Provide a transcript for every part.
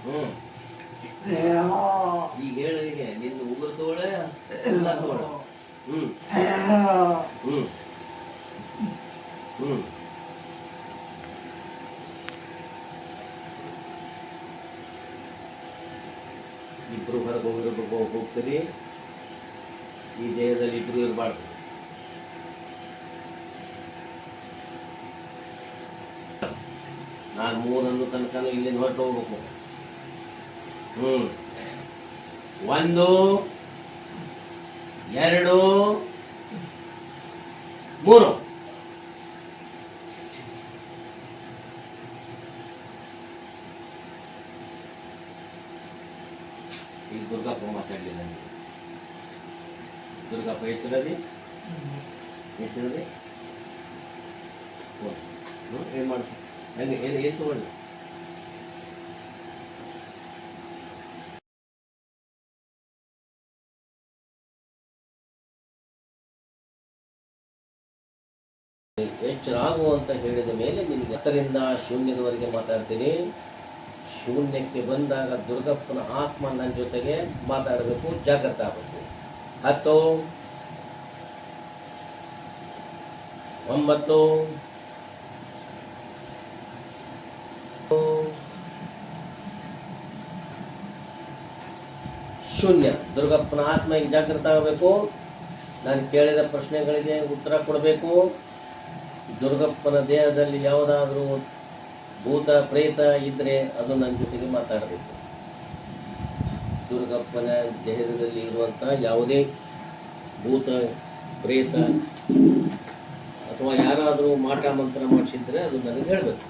ಹ್ಞೂ ಈಗ ಹೇಳಿಗೆ ನಿನ್ನ ಉಗುರು ತಗೊಳ್ಳೆ ಎಲ್ಲ ತಗೊಳ್ಳ. ಹ್ಞೂ ಹ್ಞೂ ಹ್ಞೂ ಇಬ್ಬರು ಹೊರಗೆ ಹೋಗ್ತೀರಿ. ಈ ದೇಹದಲ್ಲಿ ಇಬ್ಬರು ಇರಬಾರ್ದು. ನಾನು ಮೂರನ್ನು ತನಕ ಇಲ್ಲಿಂದ ಹೊರಟು ಹೋಗ್ಬೇಕು. 1 2 3 ಈಗ ದುರ್ಗಪ್ಪ ಮಾತಾಡಲಿಲ್ಲ. ದುರ್ಗಪ್ಪ ಹೆಚ್ಚಿರದಿ ಏನು ಮಾಡ್ತೀನಿ ಹೆಂಗೆ ಏನು ತಗೊಳ್ಳಿ. ಎಚ್ಚರಾಗು ಅಂತ ಹೇಳಿದ ಮೇಲೆ ನಿಮಗೆ 10ರಿಂದ ಶೂನ್ಯದವರೆಗೆ ಮಾತಾಡ್ತೀನಿ. ಶೂನ್ಯಕ್ಕೆ ಬಂದಾಗ ದುರ್ಗಪ್ಪನ ಆತ್ಮ ನನ್ನ ಜೊತೆಗೆ ಮಾತಾಡಬೇಕು, ಜಾಗೃತ ಆಗಬೇಕು. 10 9 ಶೂನ್ಯ. ದುರ್ಗಪ್ಪನ ಆತ್ಮ ಈಗ ಜಾಗೃತ ಆಗಬೇಕು. ನಾನು ಕೇಳಿದ ಪ್ರಶ್ನೆಗಳಿಗೆ ಉತ್ತರ ಕೊಡಬೇಕು. ದುರ್ಗಪ್ಪನ ದೇಹದಲ್ಲಿ ಯಾವುದಾದ್ರೂ ಭೂತ ಪ್ರೇತ ಇದ್ದರೆ ಅದು ನನ್ನ ಜೊತೆಗೆ ಮಾತಾಡಬೇಕು. ದುರ್ಗಪ್ಪನ ದೇಹದಲ್ಲಿ ಇರುವಂಥ ಯಾವುದೇ ಭೂತ ಪ್ರೇತ ಅಥವಾ ಯಾರಾದರೂ ಮಾಟ ಮಂತ್ರ ಮಾಡಿಸಿದ್ರೆ ಅದು ನನಗೆ ಹೇಳಬೇಕು.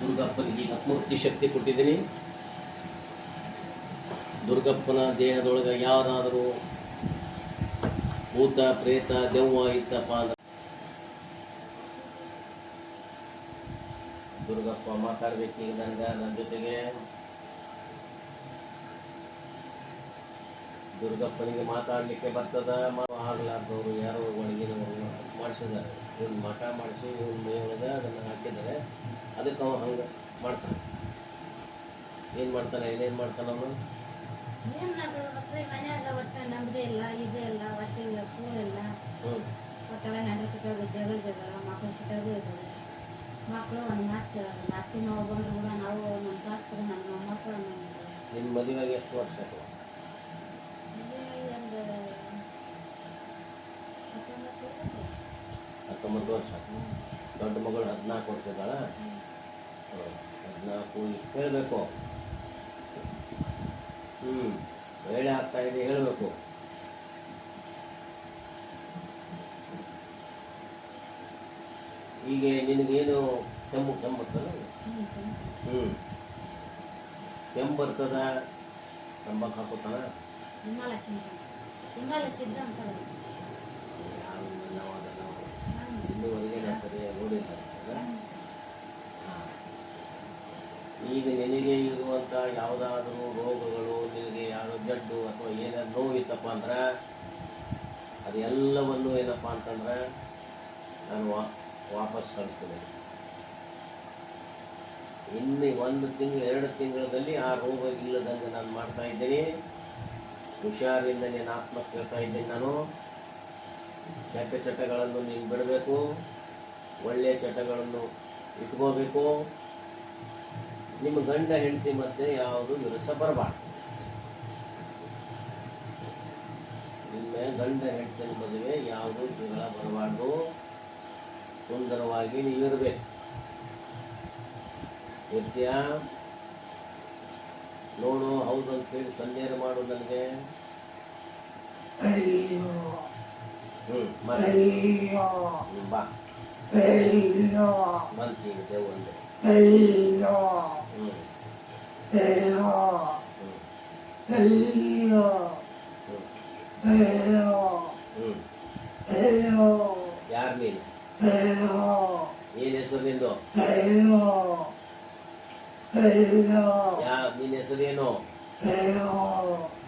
ದುರ್ಗಪ್ಪನಿಗೆ ಈಗ ಪೂರ್ತಿ ಶಕ್ತಿ ಕೊಟ್ಟಿದ್ದೀನಿ. ದುರ್ಗಪ್ಪನ ದೇಹದೊಳಗೆ ಯಾರಾದರೂ ಭೂತ ಪ್ರೇತ ದೆವ್ವ ಇತ್ತಪ್ಪ ಅಂದ್ರೆ ದುರ್ಗಪ್ಪ ಮಾತಾಡ್ಬೇಕೀಗ ನನ್ನ ಜೊತೆಗೆ. ದುರ್ಗಪ್ಪನಿಗೆ ಮಾತಾಡಲಿಕ್ಕೆ ಬರ್ತದ. ಆಗ್ಲಾರ್ದವರು ಯಾರೋ ಒಳಗಿನವರು ಮಾಡಿಸಿದ್ದಾರೆ. ಇವ್ನು ಮಠ ಮಾಡಿಸಿ ಇವ್ನ ಮೇಯೊಳಗೆ ಅದನ್ನು ಹಾಕಿದ್ದಾರೆ. ಅದಕ್ಕೆ ಅವ ಹಂಗೆ ಮಾಡ್ತಾನೆ. ಏನು ಮಾಡ್ತಾನೆ, ಏನೇನು ಮಾಡ್ತಾನೆ ಅವನು? ಮನ್ಯಾಗ ಒಟ್ಟ ನಮ್ದೇ ಇಲ್ಲ, ಇದೇ ಇಲ್ಲ, ಹೊಟ್ಟೆ ಇಲ್ಲ, ಕೂಳಿಲ್ಲ, ಒಟ್ಟೆಲ್ಲ ಹೆಂಡ್ರ ಕಿಟ್ಟಾಗ ಜಗಳ ಮಕ್ಕಳು ಕಿಟ್ಟಾಗೂ ಇದ್ದಾವೆ. ಮಕ್ಕಳು ಒಂದು ಮಾತು ನಾಲ್ಕು ನಾವು ಬಂದ್ರು ಕೂಡ ನಾವು ನಮ್ಮ ಶಾಸ್ತ್ರ ನಮ್ಮ ಮೊಮ್ಮಕ್ಕಳು ನಿಮ್ಮ ಮದುವೆಗೆ ಎಷ್ಟು ವರ್ಷ ಆಯ್ತು? ಒಂದು 19 ವರ್ಷ. ದೊಡ್ಡ ಮಗಳು 14 ವರ್ಷ ಇದ್ದಾಳ. 14 ಹೇಳಬೇಕು. ವೇಳೆ ಆಗ್ತಾ ಇದೆ, ಹೇಳಬೇಕು. ಈಗ ನಿನಗೇನು ಕೆಮ್ಮು ಬರ್ತದ? ಕೆಮ್ಮು ಬರ್ತದ. ತಂಬಾಕು ಹಾಕೋತಾನ? ಇನ್ನೂವರೆಗೆ ನೋಡಿಲ್ಲ. ಈಗ ನಿನಗೆ ಇರುವಂಥ ಯಾವುದಾದ್ರೂ ರೋಗಗಳು, ನಿನಗೆ ಯಾವುದೋ ಜಡ್ಡು ಅಥವಾ ಏನಾದ್ರು ನೋವಿತ್ತಪ್ಪ ಅಂದ್ರೆ ಅದು ಎಲ್ಲವನ್ನು ಏನಪ್ಪ ಅಂತಂದ್ರೆ ನಾನು ವಾಪಸ್ ಕಳಿಸ್ತೇನೆ. ಇನ್ನು 1 ತಿಂಗಳು 2 ತಿಂಗಳಲ್ಲಿ ಆ ರೋಗ ಇಲ್ಲದಂಗೆ ನಾನು ಮಾಡ್ತಾ ಇದ್ದೀನಿ. ಹುಷಾರಿಂದ ನೀನು ಆತ್ಮ ಕೇಳ್ತಾ ಇದ್ದೀನಿ. ನಾನು ಕೆಟ್ಟ ಚಟಗಳನ್ನು ನೀನು ಬಿಡಬೇಕು, ಒಳ್ಳೆಯ ಚಟಗಳನ್ನು ಇಟ್ಕೋಬೇಕು. ನಿಮ್ಮ ಗಂಡ ಹೆಂಡತಿ ಮಧ್ಯೆ ಯಾವುದು ವಿರಸ ಬರಬಾರ್ದು. ನಿಮ್ಮ ಗಂಡ ಹೆಂಡತಿನ ಮದುವೆ ಯಾವುದು ಜಗಳ ಬರಬಾರ್ದು. ಸುಂದರವಾಗಿ ನೀವಿರಬೇಕು. ಇರ್ತೀಯಾ? ನೋಡು, ಹೌದು ಅಂತೇಳಿ ಸನ್ನೇರ ಮಾಡು ನನಗೆ. ಬಾ ಬಂತೀಗ ದೇವಂದು. ಯಾರು ನೀನು? ಏನ್ ಹೆಸರು ನಿಂದು? ನಿನ್ನ ಹೆಸರೇನು?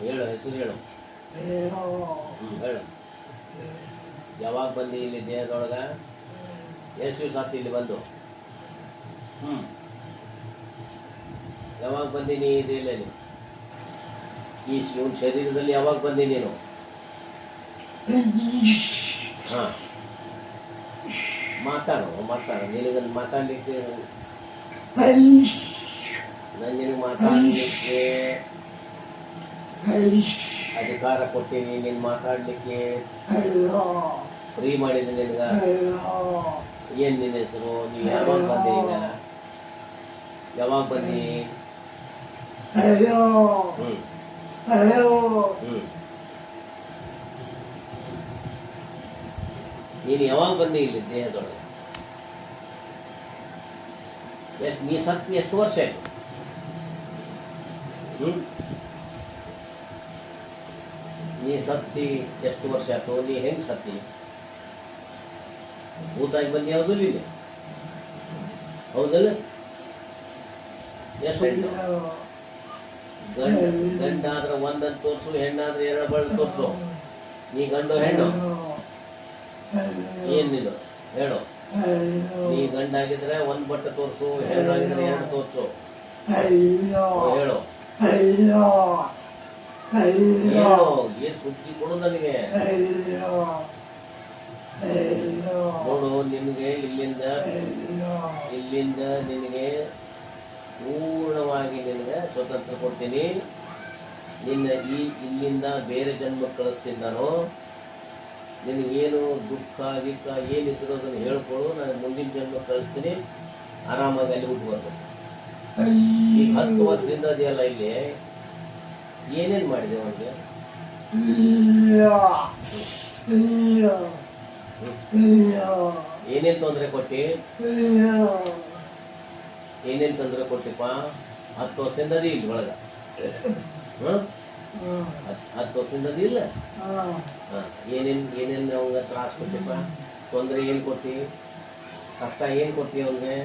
ಹೇಳು, ಹೆಸರು ಹೇಳು. ಹೇಳು. ಯಾವಾಗ ಬಂದಿ ಇಲ್ಲಿ ದೇಹದೊಳಗ? ಎಷ್ಟು ದಿವಸ ಆತು ಇಲ್ಲಿ ಬಂದು? ಯಾವಾಗ ಬಂದೀನಿ ಇದೆಲ್ಲ ಈ ಇವನ್ ಶರೀರದಲ್ಲಿ ಯಾವಾಗ ಬಂದಿ ನೀನು? ಹಾ, ಮಾತಾಡು ನಿನಗೆ ಮಾತಾಡ್ಲಿಕ್ಕೆ ನಿನಗೆ ಮಾತಾಡ್ಲಿಕ್ಕೆ ಅಧಿಕಾರ ಕೊಟ್ಟಿನಿ. ನೀನು ಮಾತಾಡ್ಲಿಕ್ಕೆ ಫ್ರೀ ಮಾಡಿದೆ ನಿನಗ. ಏನ್ ನಿನ್ನ ಹೆಸರು? ನೀವು ಯಾವಾಗ ಬಂದಿ? ಈಗ ಯಾವಾಗ ಬಂದಿ? ನೀನು ಯಾವಾಗ ಬಂದಿ ಇಲ್ಲಿ ದೇಹದೊಳಗೆ? ನೀ ಸತ್ತಿ ಎಷ್ಟು ವರ್ಷ ಆಯ್ತು? ನೀ ಸತ್ತಿ ಎಷ್ಟು ವರ್ಷ ಆಯ್ತು? ನೀ ಹೆಂಗ್ ಸತ್ತಿ? ಭೂತಾಗಿ ಬಂದಿ ಹೌದಿಲ್ಲ ಇಲ್ಲಿ? ಹೌದಲ್ಲ? ಎಷ್ಟು ಗಂಡಾದ್ರೆ ಒಂದಂತ ತೋರ್ಸು, ಹೆಣ್ಣಾದ್ರೆ ಎರಡು ಬಳ್ಳ ತೋರ್ಸು. ನೀ ಗಂಡು ಹೆಣ್ಣು ಏನಿದು ಹೇಳು. ನೀ ಗಂಡಾಗಿದ್ರೆ ಒಂದ್ ಬಟ್ಟೆ ತೋರ್ಸು, ಹೆಣ್ಣಾಗಿದ್ರೆ ಎರಡು ತೋರ್ಸು. ಹೇಳು ಏನ್ ಸುದ್ದಿ ಕೊಡು ನನಗೆ. ನೋಡು, ನಿನಗೆ ಇಲ್ಲಿಂದ ನಿನಗೆ ಪೂರ್ಣವಾಗಿ ನಿನಗೆ ಸ್ವತಂತ್ರ ಕೊಡ್ತೀನಿ. ನಿನ್ನ ಇಲ್ಲಿಂದ ಬೇರೆ ಜನ್ಮಕ್ಕೆ ಕಳಿಸ್ತೀನಿ ನಾನು. ನಿನಗೇನು ದುಃಖ ಗಿಕ್ಕ ಏನಿದ್ರು ಅದನ್ನು ಹೇಳ್ಕೊಡು, ನಾನು ಮುಂದಿನ ಜನ್ಮಕ್ಕೆ ಕಳಿಸ್ತೀನಿ. ಆರಾಮಾಗಿ ಅಲ್ಲಿ ಹುಟ್ಟುಬಾರ್ದು. ಈಗ 10 ವರ್ಷದಿಂದ ಅದೆಯಲ್ಲ ಇಲ್ಲಿ, ಏನೇನು ಮಾಡಿದೆ ಅವನಿಗೆ? ಏನೇನು ತೊಂದರೆ ಕೊಟ್ಟಿ? ಏನೇನು ತೊಂದರೆ ಕೊಟ್ಟಿಪ್ಪ? 10 ವರ್ಷದಿಂದ ಅದಿ ಇಲ್ಲಿ ಒಳಗ. 10 ವರ್ಷದಿಂದ ಅದಿ ಇಲ್ಲ? ಏನೇನು ಅವಂಗ ತ್ರಾಸ ಕೊಟ್ಟಿಪ್ಪ? ತೊಂದರೆ ಏನು ಕೊಟ್ಟಿ? ಕಷ್ಟ ಏನು ಕೊಟ್ಟಿ ಅವನಿಗೆ?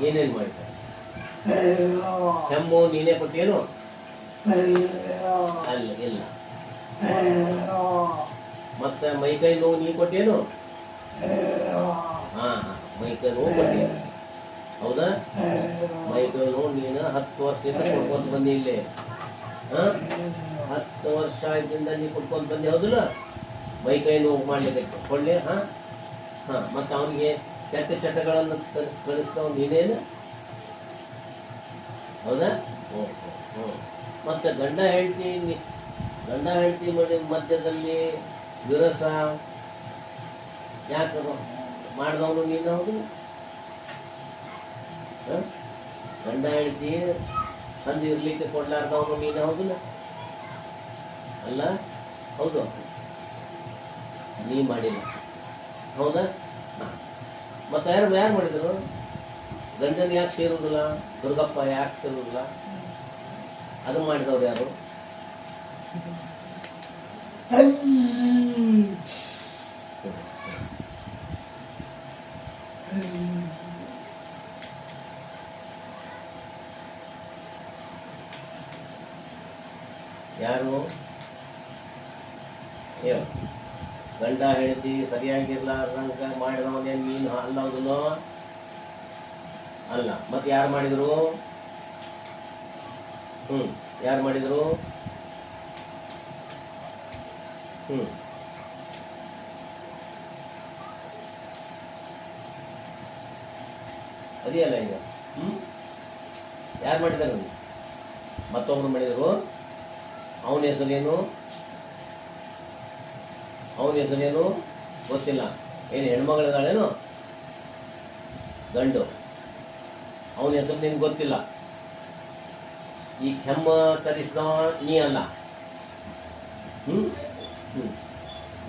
ಏನೇನು ಮಾಡಿದ? ಕೆಮ್ಮು ನೀನೇ ಕೊಟ್ಟೇನು? ಅಲ್ಲ, ಇಲ್ಲ. ಮತ್ತೆ ಮೈಕೈ ನೋವು ನೀ ಕೊಟ್ಟೇನು? ಮೈಕೈ ನೋವು ಕೊಟ್ಟೆ, ಹೌದಾ? ಮೈಕೈ ನೋವು ನೀನು 10 ವರ್ಷದಿಂದ ಕೊಡ್ಕೊಂತ ಬಂದಿ ಇಲ್ಲಿ. 10 ವರ್ಷ ಆಗಿಂದ ನೀ ಕೊಡ್ಕೊಂತ ಬಂದಿ, ಹೌದಿಲ್ಲ? ಮೈಕೈ ನೋವು ಮಾಡ್ಲಿಕ್ಕೆ ಕೊಡ್ಲಿ. ಮತ್ತೆ ಅವನಿಗೆ ಕೆಟ್ಟ ಚಟಗಳನ್ನು ಕಳಿಸ್ತಾವ ನೀನೇನು, ಹೌದಾ? ಮತ್ತೆ ಗಂಡ ಹೆಂಡತಿ ಮಧ್ಯದಲ್ಲಿ ವಿರಸ ಯಾಕೆ ಮಾಡಿದವನು ನೀನು, ಹೌದು? ಗಂಡ ಹೆಂಡತಿ ಸಂಧಿ ಇರ್ಲಿಕ್ಕೆ ಕೊಡ್ಲಾರ್ದವನು ನೀನು, ಹೌದಿಲ್ಲ? ಅಲ್ಲ, ಹೌದು? ನೀ ಮಾಡಿಲ್ಲ, ಹೌದಾ? ಮತ್ತೆ ಯಾರು ಮಾಡಿದ್ರು? ಗಂಡನ ಯಾಕೆ ಸೇರುವುದಿಲ್ಲ? ದುರ್ಗಪ್ಪ ಯಾಕೆ ಸೇರುವುದಿಲ್ಲ? ಅದು ಮಾಡಿದವ್ರು ಯಾರು? ಯಾರು? ಗಂಡ ಹೆಂಡತಿ ಸರಿಯಾಗಿರ್ಲಾರ್ದಂಗ ಮಾಡಿದವನೇ ನೀನು ಅಲ್ಲೋದಲ್ಲೋ? ಅಲ್ಲ. ಮತ್ತೆ ಯಾರು ಮಾಡಿದ್ರು? ಯಾರು ಮಾಡಿದ್ರು? ಅದೇ ಅಲ್ಲ ಈಗ. ಯಾರು ಮಾಡಿದಾರೆ? ಮತ್ತೊಬ್ರು ಮಾಡಿದ್ರು. ಅವನ ಹೆಸರೇನು? ಗೊತ್ತಿಲ್ಲ. ಏನು ಹೆಣ್ಮಗಳಿದ್ದಾಳೇನು? ಗಂಡು. ಅವನ ಹೆಸರು ನಿನ್ಗೆ ಗೊತ್ತಿಲ್ಲ. ಈ ಕೆಮ್ಮ ತರಿಸಿದವ ನೀ ಅಲ್ಲ.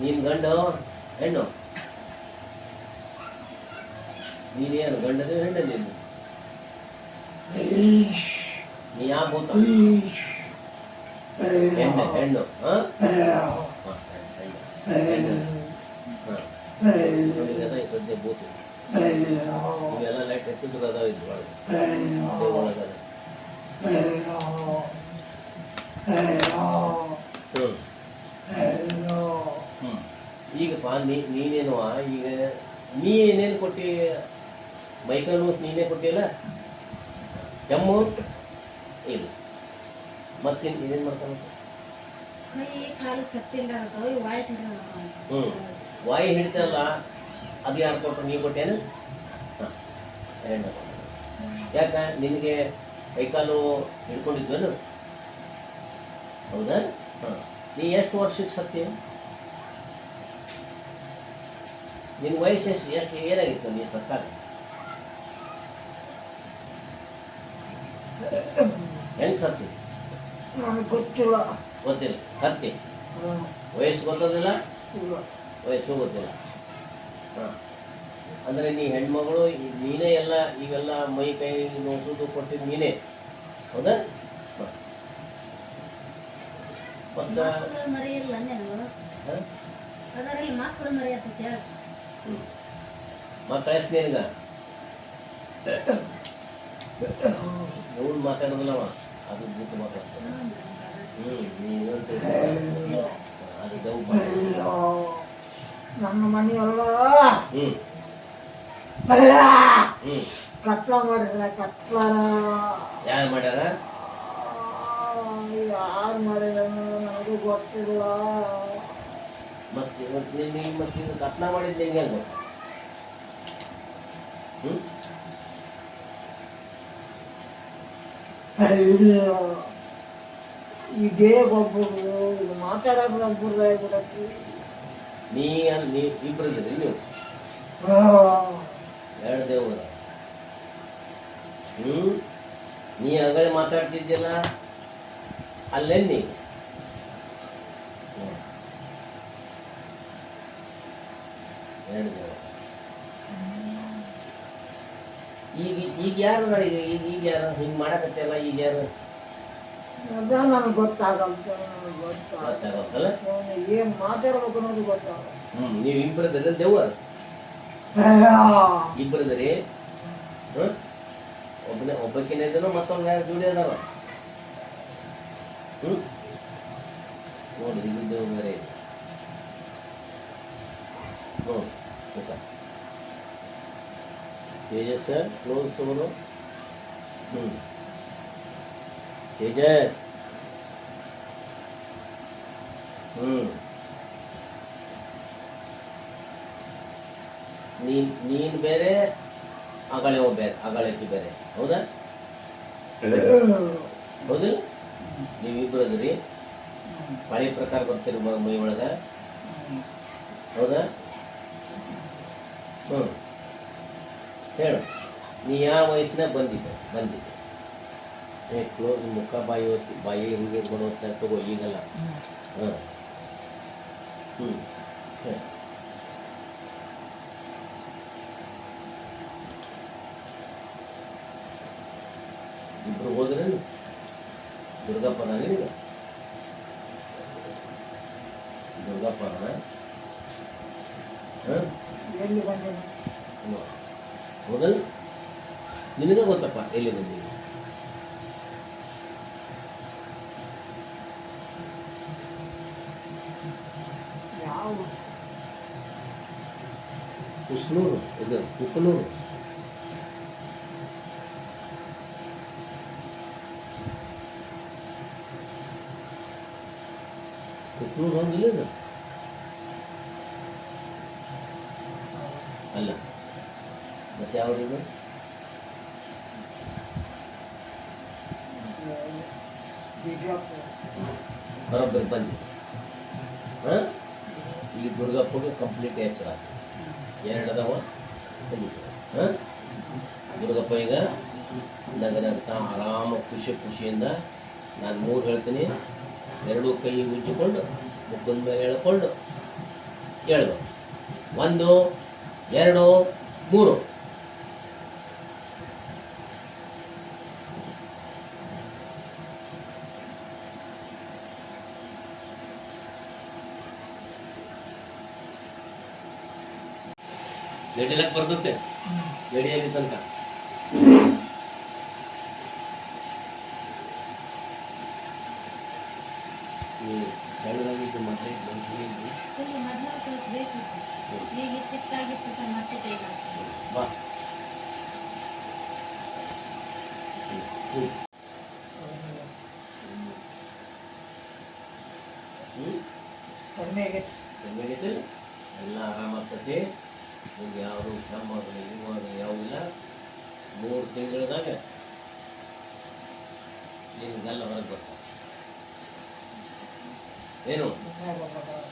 ನೀನು ಗಂಡು ಹೆಣ್ಣು? ನೀನೇನು ಗಂಡದ ಹೆಣ್ಣು? ನೀ ಯಾವ ಭೂತ? ಹೆಣ್ಣು. ಸದ್ಯ ಭೂತ ಇವೆಲ್ಲ ಲೈಟ್ ಎತ್ತಿದ್ರು ಅದಾವ ಇದ್ರ ಒಳಗೆ. ಈಗಪ್ಪ ನೀನೇನುವ ಈಗ ನೀ ಏನೇನು ಕೊಟ್ಟಿ ಮೈಕೈ ನೋವು ನೀನೇ ಕೊಟ್ಟಿಲ್ಲ ಕೆಮ್ಮು ಇಲ್ಲ ಮತ್ತೇನು ಇದೇನು ಮಾಡ್ತಾನೆ ಕೈ ಕಾಲು ಸತ್ತಿಲ್ಲ ವಾಯ್ಟ್ ಹ್ಞೂ ವಾಯಿ ಹಿಡಿತಲ್ಲ ಅದು ಯಾರು ಕೊಟ್ಟರು ನೀವು ಕೊಟ್ಟೇನು ಹಾಂ ಹೆಣ್ಣು ಯಾಕೆ ನಿನಗೆ ಕೈಕಾಲು ಹಿಡ್ಕೊಂಡಿದ್ವೇನು ಹೌದಾ ಹಾಂ ನೀ ಎಷ್ಟು ವರ್ಷಕ್ಕೆ ಸತ್ತಿ ನಿನ್ನ ವಯಸ್ಸು ಎಷ್ಟು ಏನಾಗಿತ್ತು ನೀ ಸತ್ತಾಗ ಹೆಂಗೆ ಸತ್ತಿ ನನಗೆ ಗೊತ್ತಿಲ್ಲ. ಗೊತ್ತಿಲ್ಲ ಸತ್ತಿ ವಯಸ್ಸು ಗೊತ್ತೋದಿಲ್ಲ ವಯಸ್ಸು ಗೊತ್ತಿಲ್ಲ ಹಾಂ ಅಂದರೆ ನೀ ಹೆಣ್ಮಗಳು ನೀನೇ ಎಲ್ಲ ಇವೆಲ್ಲ ಮೈ ಕೈ ನೋಸೋದು ಕೊಟ್ಟಿದ್ದು ನೀನೇ ಹೌದಾ ಹಾಂ ಮತ್ತು ಮಕ್ಕಳು ಮರಿ ಇಲ್ಲ ನೀವು ಹಾಂ ಅದರಲ್ಲಿ ಮಕ್ಕಳು ಮರಿ ಆಗ್ತೈತಿ ಹೇಳಿ ಹ್ಞೂ ಮತ್ತು ಎಷ್ಟು ನಿನಗ ಇವನು ಮಾತಾಡೋದಿಲ್ಲವ ಅದು ಬಿಟ್ಟು ಮಾತಾಡ್ತಾನೆ ನೀನಂತ ಅದು ದವ್ ಅಯ್ಯೋ, ನನ್ನ ಮನೆಯಲ್ಲ ಹ್ಞೂ ಹ್ಞೂ ಕಟ್ಲ ಮಾಡಿದ್ರೆ ಕಟ್ಲಾರ ಯಾರು ಮಾಡ್ಯಾರ ಯಾರು ಮಾಡಿದ್ರೆ ನನಗೂ ಗೊತ್ತಿಲ್ಲ. ಮತ್ತೆ ಇವತ್ತು ನೀನು ಮತ್ತೆ ಇದು ಕತ್ನ ಮಾಡಿದ್ದು ಹೆಂಗೆ ಗೊತ್ತು ಹ್ಞೂ ಅಯ್ಯೋ, ಇದೇ ಒಬ್ಬರು ಇದು ಮಾತಾಡೋದು ಒಬ್ಬರು ಆಗ್ಬಿಡತ್ತಿ. ನೀ ಇಬ್ಬರು ಇದ್ದೀರಿ ನೀವು ಎರಡು ದೇವ್ರ ಹ್ಞೂ ನೀ ಆಗಲೇ ಮಾತಾಡ್ತಿದ್ದಿಲ್ಲ ಅಲ್ಲೇ ನೀ ಎರಡು ದೇವ್ರ ಈಗ ಯಾರು ಈಗ ಯಾರು ಹಿಂಗೆ ಮಾಡಕತ್ತಲ್ಲ ಈಗ ಯಾರು ಅದ ನನಗೆ ಗೊತ್ತಾಗಲ್ಲ. ನನಗೆ ಗೊತ್ತಾಗಲ್ಲ ಗೊತ್ತಾಗತ್ತಲ್ಲ ಏನು ಮಾತಾಡ್ಬೇಕು ಅನ್ನೋದು ಗೊತ್ತಾಗಲ್ಲ. ನೀವು ಇಬ್ಬರದ್ರಿ ದೇವ್ರ ಇಬ್ಬರದ್ರಿ ಹ್ಞೂ ಒಬ್ಬಕ್ಕಿನ ಇದ್ದನು ಮತ್ತೊಂದು ಯಾರು ಜೋಡಿ ಅದಾವ ಹ್ಞೂ ನೋಡ್ರಿ ಇದು ದೇವ್ರ ಬೇರೆ ಇದೆ ಹ್ಞೂ ಮುಖ ತೇಜಸ್ ಕ್ಲೋಸ್ ತಗೋರು ಹ್ಞೂ ತೇಜಸ್ ಹ್ಞೂ ನೀನು ಬೇರೆ ಅಗಳೆ ಬೇರೆ ಅಗಳಕ್ಕಿ ಬೇರೆ ಹೌದಾ ಹೌದಿಲ್ಲ ನೀವಿಬ್ಬರು ಅದ್ರಿ ಪಾಳಿ ಪ್ರಕಾರ ಬರ್ತೀರಿ ಮೈ ಒಳಗೆ ಹೌದಾ ಹ್ಞೂ ಹೇಳು ನೀ ಯಾವ ವಯಸ್ಸಿನಾಗ ಬಂದಿದ್ದೆ ಕ್ಲೋಸ್ ಮುಖ ಬಾಯಿ ಹಿಂಗೆ ಕೊಡುವಂತ ತಗೋ ಈಗಲ್ಲ ಹಾಂ ಹ್ಞೂ ಹೇಳಿ ಇಬ್ರು ಹೋದ್ರೆ ದುರ್ಗಪ್ಪನ ನಿನಗೆ ದುರ್ಗಪ್ಪನ ಹಾಂ ಎಲ್ಲಿ ಬಂದೇನೆ ಹೌದಲ್ಲ ನಿನಗೆ ಗೊತ್ತಪ್ಪ ಎಲ್ಲಿ ಬಂದೀವಿ ಯಾವ ಕುಸ್ನೂರು ಇದು ಕುಕ್ಕನೂರು ಕುಕ್ಕನೂರು ಹೋಗಿಲ್ಲ ಇದು ಅಲ್ಲ ಮತ್ತೆ ಯಾವ್ದು ಬಿಜಾಪುರ ಬರೋಬ್ಬರಿ ಬಂದಿ ಹಾಂ ಈ ದುರ್ಗಪ್ಪಗೆ ಕಂಪ್ಲೀಟ್ ಎಚ್ಚರ ಎರಡು ಅದಾವ ಹಾಂ ದುರ್ಗಪ್ಪ ಈಗ ನಗನಗ್ತಾ ಆರಾಮ ಖುಷಿಯಿಂದ ನಾನು 3 ಹೇಳ್ತೀನಿ ಎರಡೂ ಕೈ ಉಜ್ಜಿಕೊಂಡು ಮುಖದ ಮೇಲೆ ಹೇಳ್ಕೊಂಡು ಹೇಳ್ದು 1 2 3 ಗಡಿಲಕ್ಕೆ ಬರ್ತತೆ ಗಡಿಯಲ್ಲಿ ತನಕ ತೆಳ್ಳಗಾಗಿ ಇದು ಮತ್ತೆ ಬಂದು ಫುಲ್ ಮೊದಲ ಸ್ವಲ್ಪ ಬೇಸಿತ್ತು ಈಗ ಇತ್ತಿತ್ತಾಗಿತ್ತ ಮತ್ತೆ ಕೈಗಾಗ್ತದೆ ಬಾ ಕಡಿಮೆ ಆಗೈತೆ. ಕಡಿಮೆ ಎಲ್ಲ ಆರಾಮಾಗ್ತದೆ. ನಿಮ್ಗೆ ಯಾವುದು ಕೆಮ್ಮಾಗಲಿ ಇವಾಗ ಯಾವುದಿಲ್ಲ. 3 ತಿಂಗಳದಾಗ ನಿಮಗೆಲ್ಲ ಹೊರಗೆ ಬರ್ತಾರೆ. ಏನು ಸುಮ್ಮನೆ ಬರ್ಬೇಕಾದ್ರೆ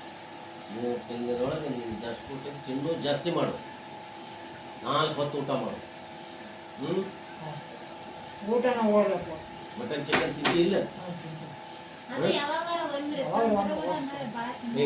3 ತಿಂಗಳೊಳಗೆ ನೀವು ಜಾಸ್ತಿ ಊಟ ತಿನ್ನೋದು ಜಾಸ್ತಿ ಮಾಡು. 4 ಹೊತ್ತು ಊಟ ಮಾಡು. ಊಟನ ಹೋಗ್ಲಪ್ಪ. ಮಟನ್ ಚಿಕನ್ ತಿಂದಿ ಇಲ್ಲ. ಅದು ಯಾವಾಗ ಒಮ್ಮೆ ಯಾವಾಗ ಒಮ್ಮೆ ಭಾಳ ಏ